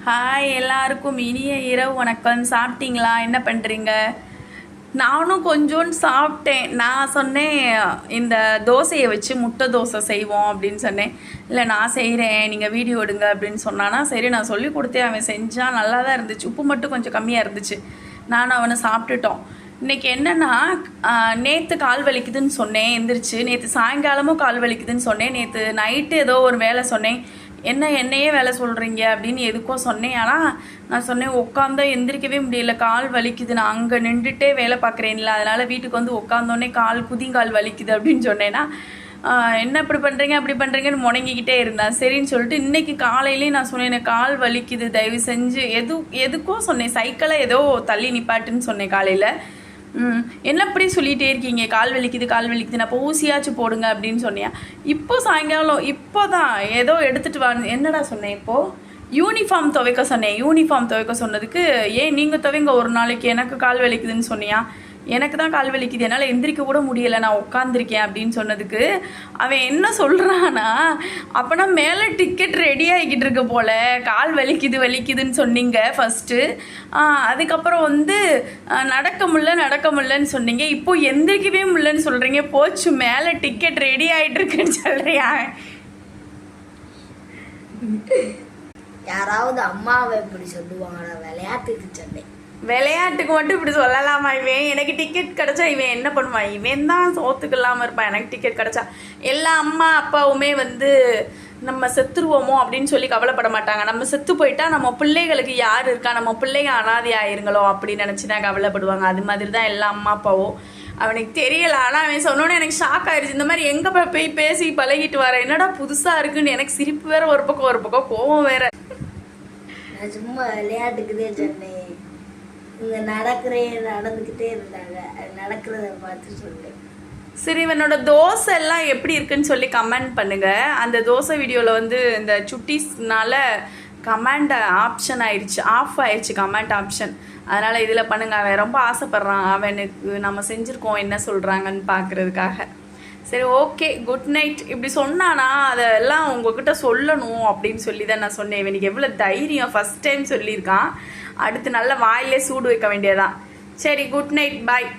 Hi எல்லாருக்கும் இனிய இரவு வணக்கம். சாப்பிட்டீங்களா? என்ன பண்ணுறீங்க? நானும் கொஞ்சோன்னு சாப்பிட்டேன். நான் சொன்னேன் இந்த தோசையை வச்சு முட்டை தோசை செய்வோம் அப்படின்னு சொன்னேன். இல்லை நான் செய்கிறேன், நீங்கள் வீடியோ எடுங்க அப்படின்னு சொன்னானா, சரி நான் சொல்லி கொடுத்தேன். அவன் செஞ்சான், நல்லா தான் இருந்துச்சு. உப்பு மட்டும் கொஞ்சம் கம்மியாக இருந்துச்சு. நானும் அவனை சாப்பிட்டுட்டோம். இன்றைக்கி என்னென்னா, நேற்று கால் வலிக்குதுன்னு சொன்னேன், எந்திரிச்சு. நேற்று சாயங்காலமும் கால் வலிக்குதுன்னு சொன்னேன். நேற்று நைட்டு ஏதோ ஒரு வேலை சொன்னேன். என்னையே வேலை சொல்கிறீங்க அப்படின்னு எதுக்கோ சொன்னேன். ஆனால் நான் சொன்னேன் உட்காந்தா எந்திரிக்கவே முடியல, கால் வலிக்குது, நான் அங்கே நின்றுட்டே வேலை பார்க்குறேன்ல, அதனால் வீட்டுக்கு வந்து உட்காந்தோடனே குதிங்கால் வலிக்குது அப்படின்னு சொன்னேன்னா, என்ன இப்படி பண்ணுறீங்க அப்படி பண்ணுறீங்கன்னு முடங்கிக்கிட்டே இருந்தேன். சரின்னு சொல்லிட்டு இன்றைக்கி காலையிலேயே நான் சொன்னேன் எனக்கு கால் வலிக்குது, தயவு செஞ்சு எதுக்கோ சொன்னேன். சைக்கிளை ஏதோ தள்ளி நிப்பாட்டுன்னு சொன்னேன் காலையில். என்ன இப்படி சொல்லிகிட்டே இருக்கீங்க, கால் வலிக்குது நான் இப்போ ஊசியாச்சும் போடுங்க அப்படின்னு சொன்னேன். இப்போ சாயங்காலம் இப்போ தான் ஏதோ எடுத்துகிட்டு வாங்க. என்னடா சொன்னேன்? இப்போது யூனிஃபார்ம் துவைக்க சொன்னேன். யூனிஃபார்ம் துவைக்க சொன்னதுக்கு ஏன் நீங்கள் துவைங்க ஒரு நாளைக்கு, எனக்கு கால் வலிக்குதுன்னு சொன்னியா? எனக்கு தான் கால் வலிக்குது, என்னால் எந்திரிக்க கூட முடியலை, நான் உட்காந்துருக்கேன் அப்படின்னு சொன்னதுக்கு அவன் என்ன சொல்கிறான்னா, அப்போனா மேலே டிக்கெட் ரெடி ஆகிக்கிட்டு இருக்க போல், கால் வலிக்குதுன்னு சொன்னீங்க ஃபஸ்ட்டு, அதுக்கப்புறம் வந்து நடக்க முடியலன்னு சொன்னீங்க, இப்போ எந்திரிக்கவே முடியலன்னு சொல்கிறீங்க, போச்சு மேலே டிக்கெட் ரெடி ஆகிட்டுருக்குன்னு சொல்கிறியா? யாராவது அம்மாவை இப்படி சொல்லுவாங்களா? விளையாட்டுக்கு சொன்னேன். விளையாட்டுக்கு மட்டும் இப்படி சொல்லலாமா? இவன் எனக்கு டிக்கெட் கிடச்சா இவன் என்ன பண்ணுவான்? இவன் தான் சோத்துக்கு இல்லாமல் இருப்பான். எனக்கு டிக்கெட் கிடச்சா எல்லா அம்மா அப்பாவுமே வந்து நம்ம செத்துருவோமோ அப்படின்னு சொல்லி கவலைப்பட மாட்டாங்க. நம்ம செத்து போயிட்டா நம்ம பிள்ளைகளுக்கு யார் இருக்கா, நம்ம பிள்ளைங்க அனாதை ஆயிருங்களோ அப்படின்னு நினச்சி தான் கவலைப்படுவாங்க. அது மாதிரி தான் எல்லா அம்மா அப்பாவும். அவனுக்கு தெரியல. ஆனால் அவன் சொன்னோன்னே எனக்கு ஷாக் ஆயிடுச்சு. இந்த மாதிரி எங்கே போய் பேசி பழகிட்டு வர, என்னடா புதுசாக இருக்குன்னு எனக்கு சிரிப்பு வேற ஒரு பக்கம் கோவம் வேற. நான் சும்மா விளையாட்டுக்குதே சொன்னேன். இங்கே நடந்துக்கிட்டே இருந்தாங்க, நடக்கிறத பார்த்து சொல்லிட்டேன். சரி, இவனோட தோசை எல்லாம் எப்படி இருக்குன்னு சொல்லி கமெண்ட் பண்ணுங்க. அந்த தோசை வீடியோவில் வந்து இந்த சுட்டிஸ்னால கமெண்ட் ஆப்ஷன் ஆஃப் ஆயிடுச்சு கமெண்ட் ஆப்ஷன். அதனால் இதில் பண்ணுங்க. அவன் ரொம்ப ஆசைப்பட்றான், அவனுக்கு நம்ம செஞ்சுருக்கோம் என்ன சொல்கிறாங்கன்னு பார்க்குறதுக்காக. சரி ஓகே, குட் நைட். இப்படி சொன்னானா அதெல்லாம் உங்ககிட்ட சொல்லணும் அப்படின்னு சொல்லி தான் நான் சொன்னேன். இவனுக்கு எவ்வளோ தைரியம், ஃபஸ்ட் டைம் சொல்லியிருக்கான். அடுத்து நல்ல வாயிலே சூடு வைக்க வேண்டியதான். சரி, குட் நைட், பாய்.